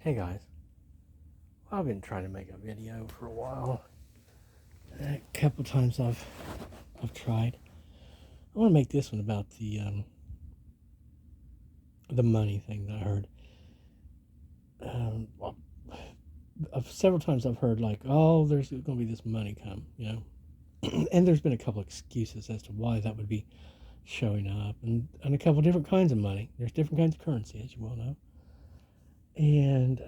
Hey guys, I've been trying to make a video for a while. A couple times I've tried. I want to make this one about the money thing that I heard. Well, several times I've heard like, oh, there's going to be this money come, and there's been a couple excuses as to why that would be showing up, and a couple different kinds of money. There's different kinds of currency, as you well know, and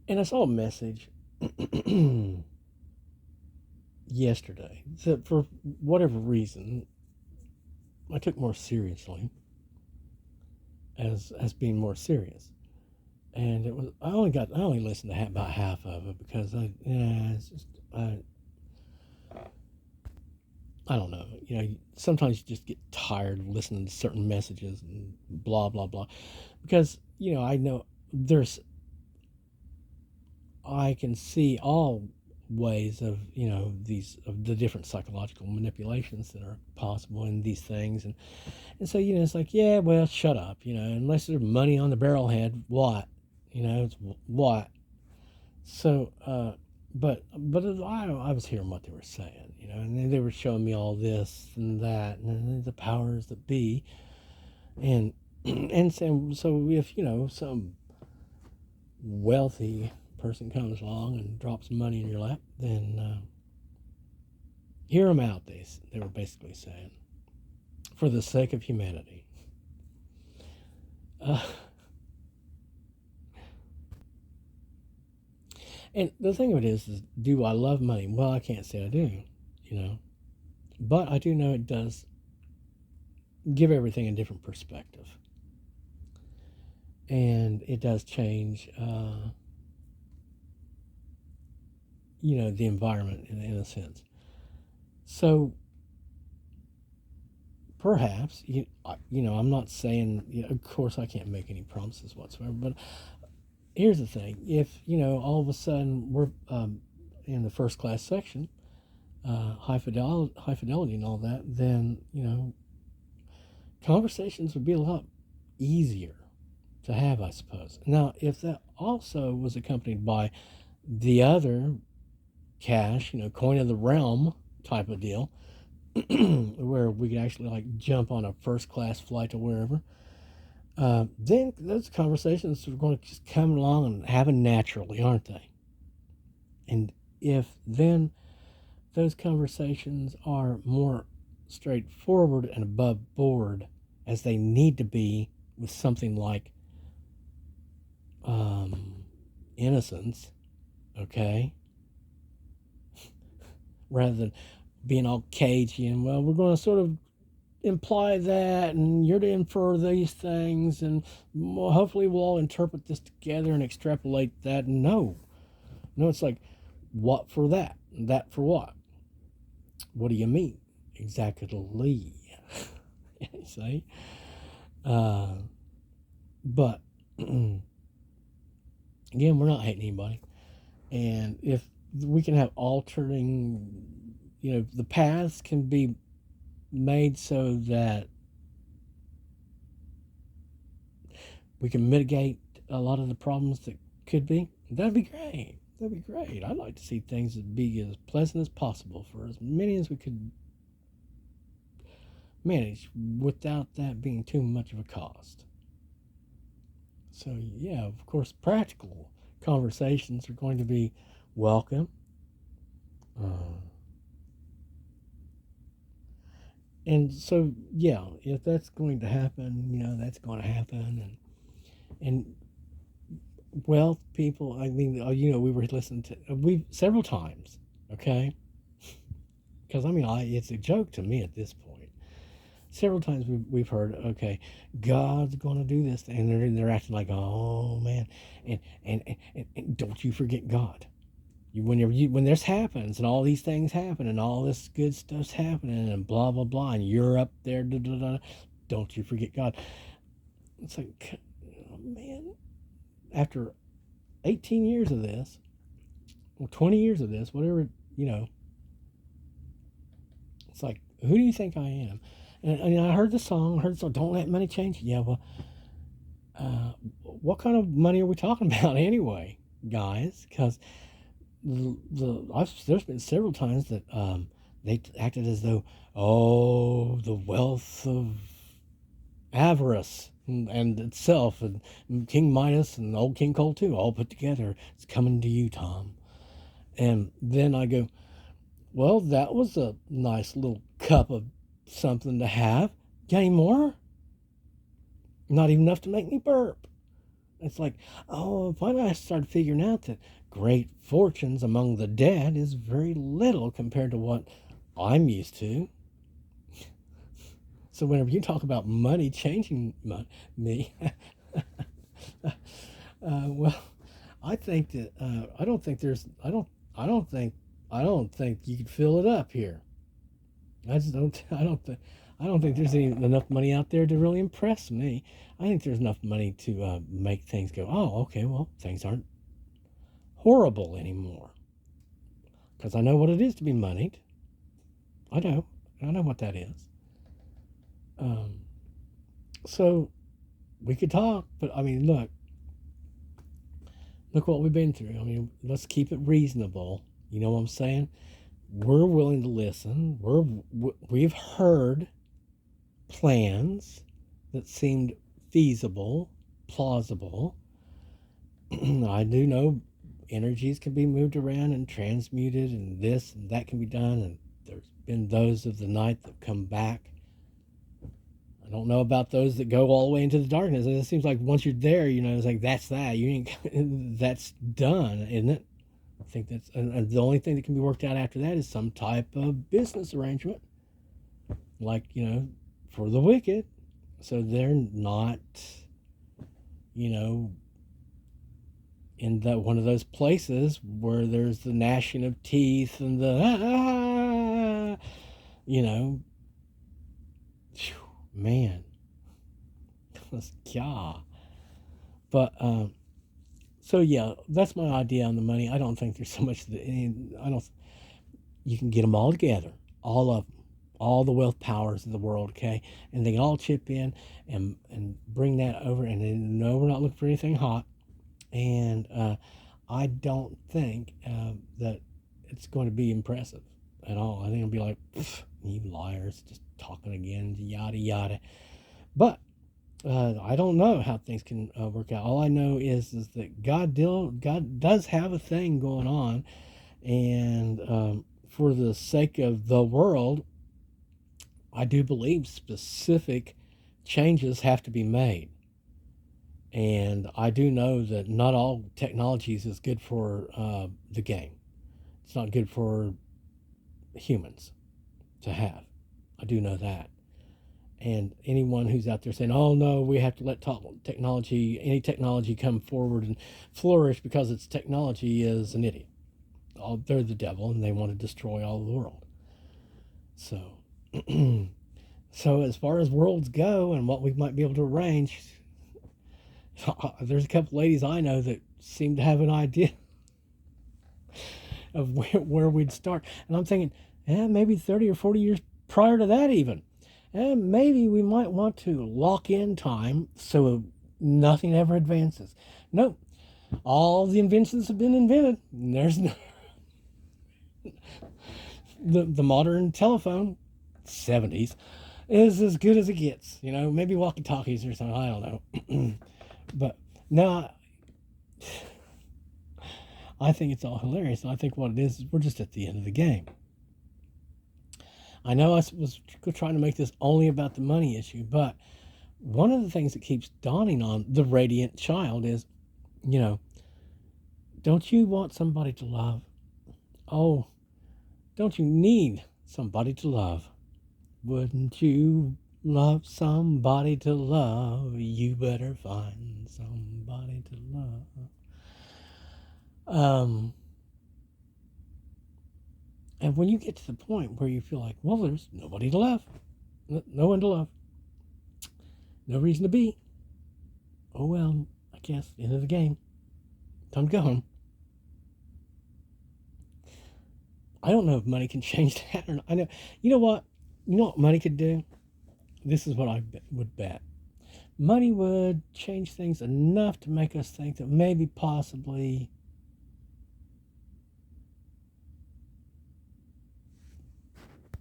I saw a message yesterday that for whatever reason I took more seriously as being more serious. And it was I only listened to about half of it because it's just I don't know. Sometimes you just get tired of listening to certain messages and blah blah blah. Because I know there's I can see all ways of these of the different psychological manipulations that are possible in these things, and so it's like, yeah, well, shut up, unless there's money on the barrelhead, what, it's what. So but I was hearing what they were saying, and they were showing me all this and that and the powers that be, and and so if some wealthy person comes along and drops money in your lap, then hear them out. They were basically saying, for the sake of humanity. Uh, and the thing of it is, do I love money? Well, I can't say I do, but I do know it does give everything a different perspective, and it does change, the environment in a sense. So perhaps I'm not saying, of course I can't make any promises whatsoever, but here's the thing: if all of a sudden we're in the first class section, high fidelity and all that, then conversations would be a lot easier to have, I suppose. Now, if that also was accompanied by the other cash, coin of the realm type of deal, where we could actually like jump on a first class flight to wherever, then those conversations are going to just come along and happen naturally, aren't they? And if then those conversations are more straightforward and above board as they need to be, with something like innocence, okay, rather than being all cagey and, well, we're going to sort of imply that, and you're to infer these things, and well, hopefully we'll all interpret this together and extrapolate that. No, it's like, what for that? That for what? What do you mean? Exactly. See? But again, we're not hating anybody. And if we can have altering, the paths can be made so that we can mitigate a lot of the problems that could be, that'd be great. That'd be great. I'd like to see things be as pleasant as possible for as many as we could manage without that being too much of a cost. So, yeah, of course, practical conversations are going to be welcome. Uh, and so, yeah, if that's going to happen, that's going to happen. And wealth people, I mean, we were listening to, we several times, okay? Because, I mean, it's a joke to me at this point. Several times we've heard, okay, God's going to do this, and they're acting like, oh man, and don't you forget God. When this happens and all these things happen and all this good stuff's happening and blah blah blah, and you're up there, da, da, da, don't you forget God. It's like, oh, man, after 18 years of this, or 20 years of this, whatever, it's like, who do you think I am? And I heard the song. I heard the song. Don't let money change you. Yeah, well, what kind of money are we talking about anyway, guys? Because there's been several times that they acted as though, oh, the wealth of avarice and itself, and King Midas and old King Cole too, all put together. It's coming to you, Tom. And then I go, well, that was a nice little cup of something to have. Got any more? Not even enough to make me burp. It's like, oh, finally I started figuring out that great fortunes among the dead is very little compared to what I'm used to. So whenever you talk about money changing me, well, I think that I don't think there's I don't think you could fill it up here. I just don't I don't think there's enough money out there to really impress me. I think there's enough money to make things go, oh, okay, well, things aren't horrible anymore. Because I know what it is to be moneyed. I know. I know what that is. Um, so we could talk, but I mean, look what we've been through. I mean, let's keep it reasonable. You know what I'm saying? We're willing to listen. We've heard plans that seemed feasible, plausible. I do know energies can be moved around and transmuted, and this and that can be done. And there's been those of the night that come back. I don't know about those that go all the way into the darkness. It seems like once you're there, it's like that's that. You ain't that's done, isn't it? I think that's and the only thing that can be worked out after that is some type of business arrangement, like for the wicked, so they're not, you know, in that one of those places where there's the gnashing of teeth and the you know, man, yeah. But so yeah, that's my idea on the money. I don't think there's so much that I don't. You can get them all together, all of them, all the wealth powers of the world, okay, and they all chip in and bring that over. And then, no, we're not looking for anything hot. And I don't think that it's going to be impressive at all. I think it'll be like, you liars, just talking again, yada yada. But I don't know how things can work out. All I know is that God does have a thing going on, and for the sake of the world, I do believe specific changes have to be made. And I do know that not all technologies is good for the game. It's not good for humans to have. I do know that. And anyone who's out there saying, oh no, we have to let any technology come forward and flourish because it's technology, is an idiot. They're the devil and they want to destroy all the world. So, so as far as worlds go and what we might be able to arrange, there's a couple ladies I know that seem to have an idea of where we'd start. And I'm thinking, maybe 30 or 40 years prior to that even. And maybe we might want to lock in time so nothing ever advances. No, all the inventions have been invented. There's no the modern telephone, 70s, is as good as it gets. Maybe walkie-talkies or something. I don't know. But now I think it's all hilarious. I think what it is we're just at the end of the game. I know I was trying to make this only about the money issue, but one of the things that keeps dawning on the radiant child is, don't you want somebody to love? Oh, don't you need somebody to love? Wouldn't you love somebody to love? You better find somebody to love. And when you get to the point where you feel like, well, there's nobody to love, no one to love, no reason to be. Oh well, I guess end of the game. Time to go home. I don't know if money can change that or not. I know. You know what? You know what money could do? this is what would bet. Money would change things enough to make us think that maybe, possibly,